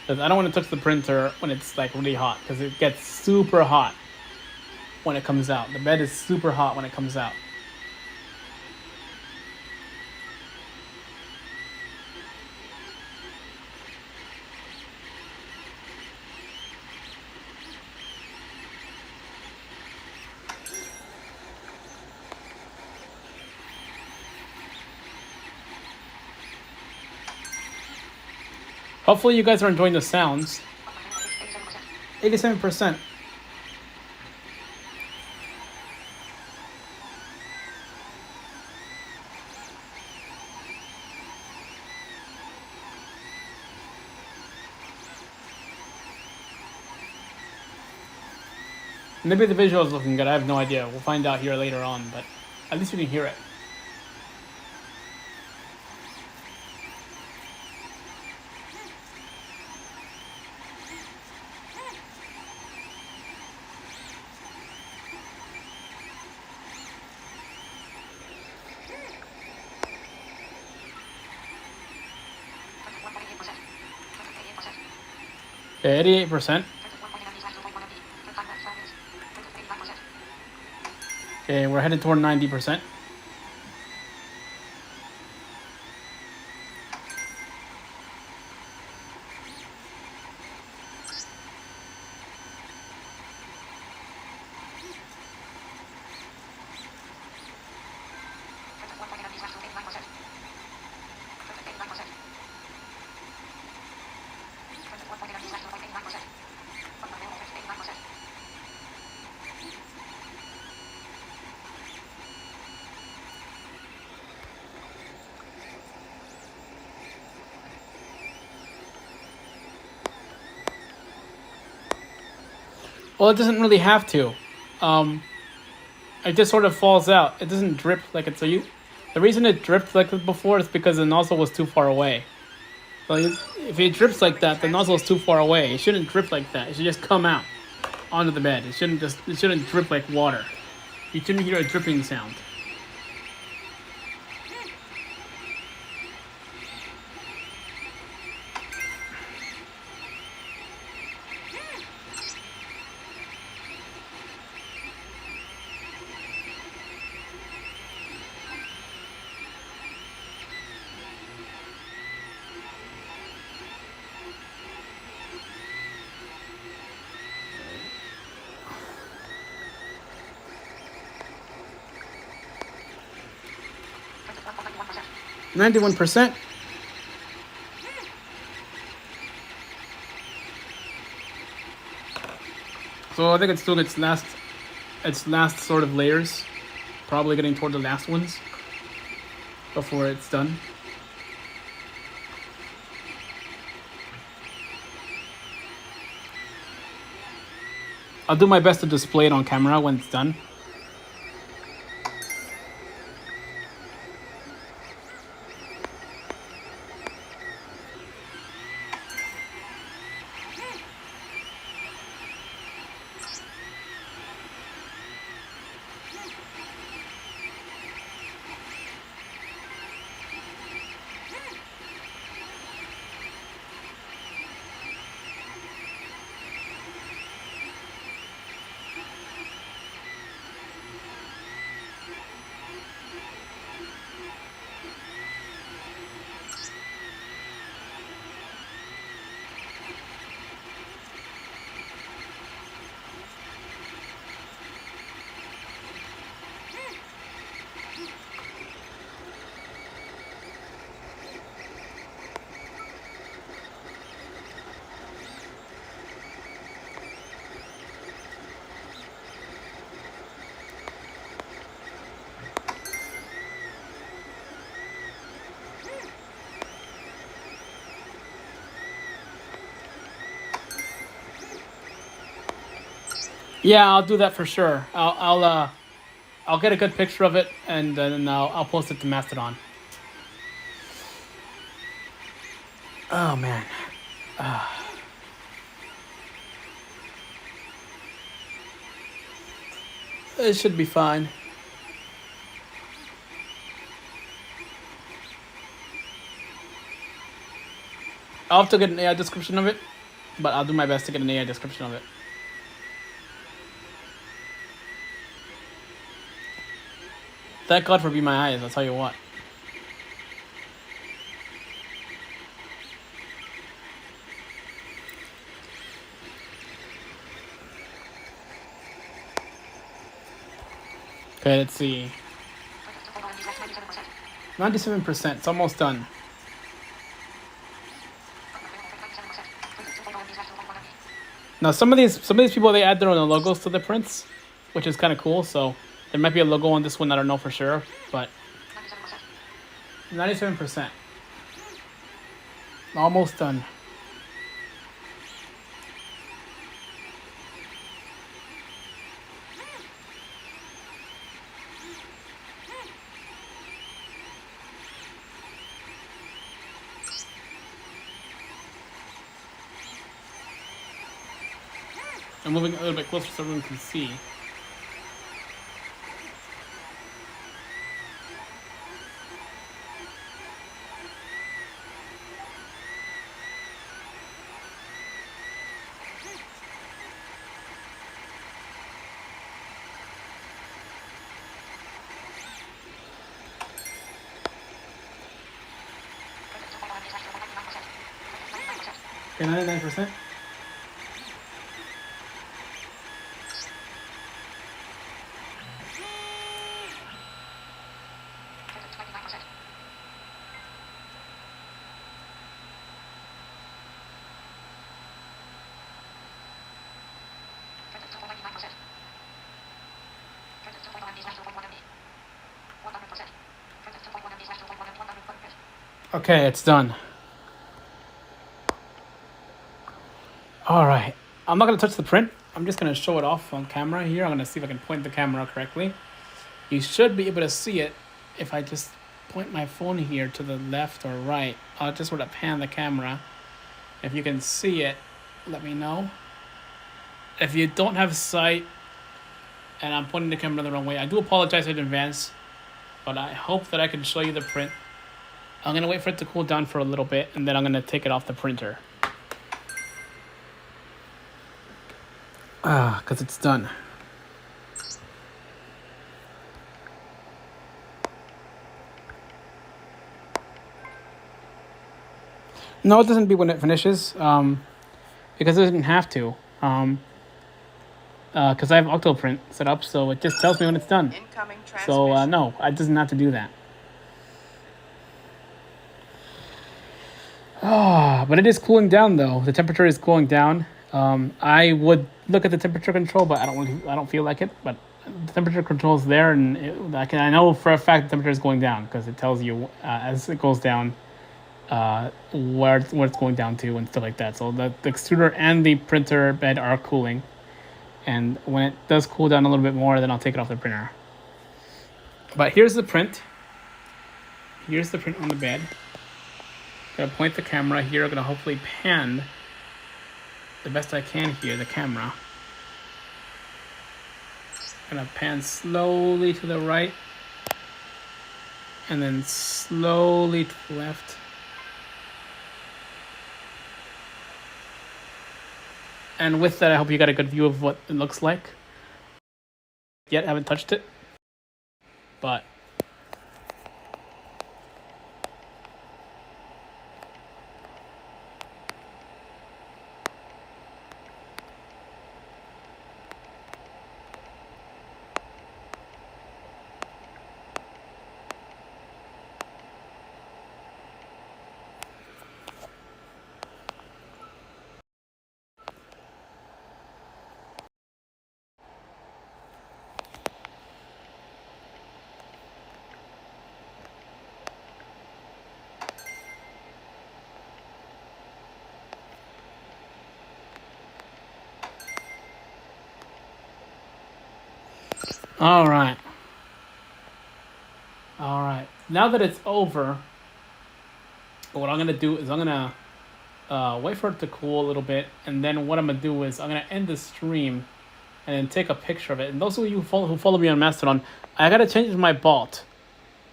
because I don't want to touch the printer when it's like really hot, because it gets super hot when it comes out. The bed is super hot when it comes out. Hopefully you guys are enjoying the sounds. 87%. Maybe the visual is looking good. I have no idea. We'll find out here later on, but at least you can hear it. Okay, 88%. Okay, we're headed toward 90%. Well, it doesn't really have to. It just sort of falls out. It doesn't drip like it's the reason it dripped like this before is because the nozzle was too far away. So if it drips like that, the nozzle is too far away. It shouldn't drip like that. It should just come out onto the bed. It shouldn't drip like water. You shouldn't hear a dripping sound. %. 91%. So I think it's doing its last sort of layers. Probably getting toward the last ones before it's done. I'll do my best to display it on camera when it's done. Yeah, I'll do that for sure. I'll get a good picture of it and then I'll post it to Mastodon. Oh man. It should be fine. I'll have to get an AI description of it, but I'll do my best to get an AI description of it. Thank God for Be My Eyes, I'll tell you what. Okay, let's see. 97%, it's almost done. Now some of these people, they add their own logos to the prints, which is kind of cool. So there might be a logo on this one. I don't know for sure, but 97%, almost done. I'm moving a little bit closer so everyone can see. Okay, 99%. Okay, it's done. All right. I'm not going to touch the print. I'm just going to show it off on camera here. I'm going to see if I can point the camera correctly. You should be able to see it if I just point my phone here to the left or right. I'll just sort of pan the camera. If you can see it, let me know. If you don't have sight and I'm pointing the camera the wrong way, I do apologize in advance, but I hope that I can show you the print. I'm going to wait for it to cool down for a little bit, and then I'm going to take it off the printer. Because it's done. No, it doesn't beep when it finishes, because it doesn't have to. Because I have Octoprint set up, so it just tells me when it's done. Incoming transmission. So, no, it doesn't have to do that. But it is cooling down, though. The temperature is cooling down. I would look at the temperature control, but I don't feel like it. But the temperature control is there, and I know for a fact the temperature is going down because it tells you as it goes down where it's going down to and stuff like that. So the extruder and the printer bed are cooling, and when it does cool down a little bit more, then I'll take it off the printer. But here's the print. Here's the print on the bed. I'm gonna point the camera here. I'm gonna hopefully pan the best I can here, the camera. I'm gonna pan slowly to the right and then slowly to the left. And with that, I hope you got a good view of what it looks like. Yet, I haven't touched it, but all right. Now that it's over, what I'm gonna do is I'm gonna wait for it to cool a little bit, and then what I'm gonna do is I'm gonna end the stream and then take a picture of it. And those of you who follow me on Mastodon, I gotta change my bot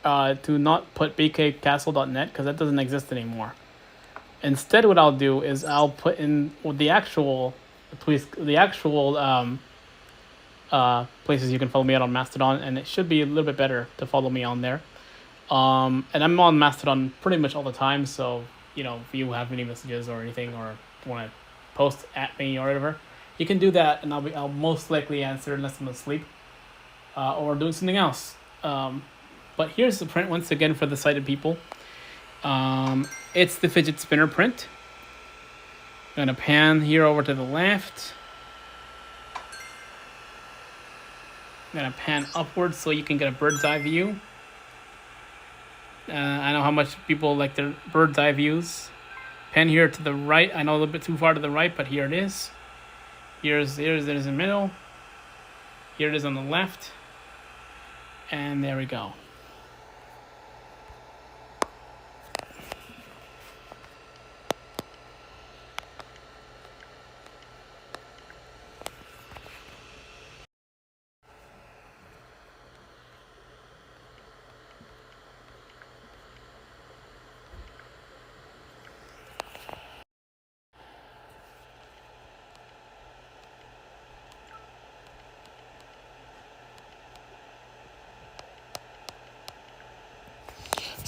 to not put bkcastle.net because that doesn't exist anymore. Instead, what I'll do is I'll put in the actual places you can follow me out on Mastodon, and it should be a little bit better to follow me on there. And I'm on Mastodon pretty much all the time, so if you have any messages or anything or want to post at me or whatever, you can do that, and I'll most likely answer unless I'm asleep or doing something else. But here's the print once again for the sighted people. It's the fidget spinner print. I'm gonna pan here over to the left. I'm gonna pan upwards so you can get a bird's eye view. I know how much people like their bird's eye views. Pan here to the right. I know a little bit too far to the right, but here it is. Here's it is in the middle. Here it is on the left. And there we go.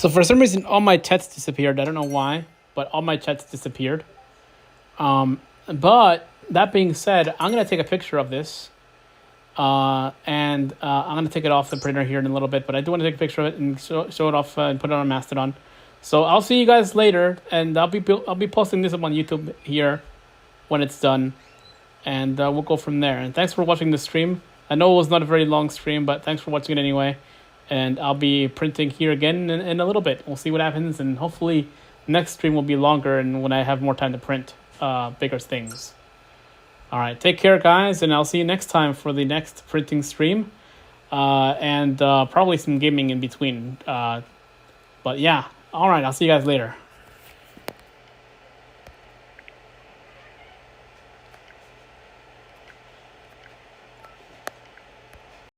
So for some reason, all my chats disappeared. I don't know why, but all my chats disappeared. But that being said, I'm gonna take a picture of this, and I'm gonna take it off the printer here in a little bit. But I do want to take a picture of it and show it off and put it on Mastodon. So I'll see you guys later, and I'll be posting this up on YouTube here when it's done, and we'll go from there. And thanks for watching the stream. I know it was not a very long stream, but thanks for watching it anyway. And I'll be printing here again in a little bit. We'll see what happens, and hopefully next stream will be longer and when I have more time to print bigger things. All right, take care, guys, and I'll see you next time for the next printing stream, and probably some gaming in between. But yeah, all right, I'll see you guys later.